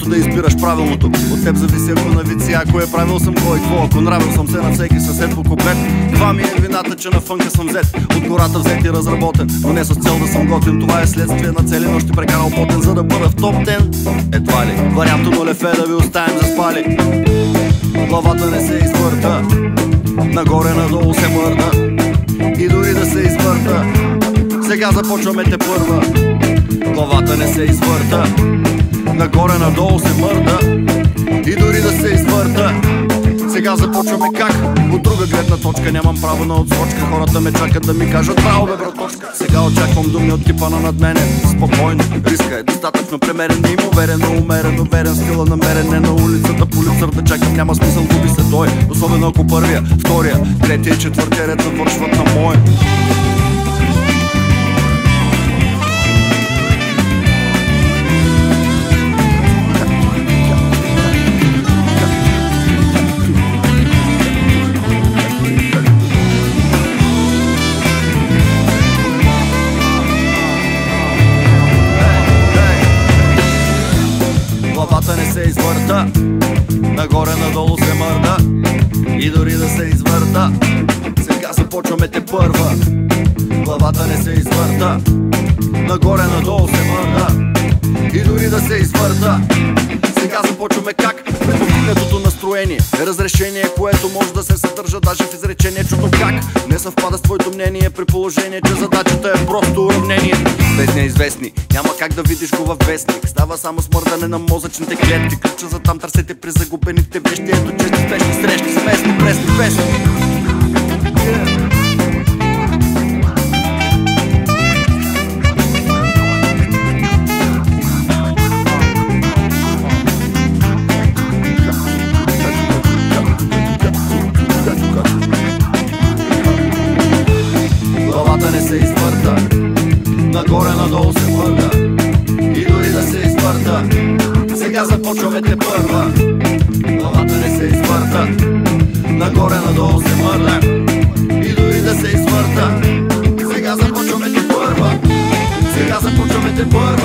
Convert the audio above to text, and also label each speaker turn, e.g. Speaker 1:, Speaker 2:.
Speaker 1: когато да избираш правилното. От теб зависи ако на вици, ако е правил съм кой и какво. Ако нравил съм се на всеки съсед по куплет. Това ми е вината, че на фънка съм взет. От гората взет и разработен, но не с цел да съм готин. Това е следствие на цели нощи прекарал потен, за да бъда в топ 10. Едва ли варианта нулев е да ви оставим заспали. Главата не се извърта, нагоре-надолу се мърда. И дори да се извърта, сега започваме те първа. Главата не се извърта, нагоре-надолу се мърда. И дори да се извърта, сега започваме как? От друга гледна точка нямам право на отсрочка. Хората ме чакат да ми кажат браво бе браточка. Сега очаквам думи от кипана над мене. Спокойно, риска е достатъчно премерен. И уверено, умерено, верен, стила намерен. Не на улицата, по лицар да чакам, няма смисъл, губи се той. Особено ако първия, втория, третия и четвъртия ред завършват на мой. Главата не се извърта, нагоре-надолу се мърда. И дори да се извърта, сега започваме те първа. Главата не се извърта, нагоре-надолу се мърда. И дори да се извърта, сега започваме как? Предпогледното настроение е разрешение, което може да се съдържа даже в изречение. Чудо как не съвпада с твоето мнение, при положение, че задачата е просто уравнение. Без неизвестни няма как да видиш го във вестник. Става само смърдане на мозъчните клетки. Ключа за там търсете при загубените вещи. Ето чести спешни срещи, смесни пресни песни. Главата не се извърта, нагоре-надолу се мърда. И дори да се извърта, сега започваме те първа. Главата не се извърта, нагоре-надолу се мърда. И дори да се извърта, сега започваме те първа. Сега започваме те първа.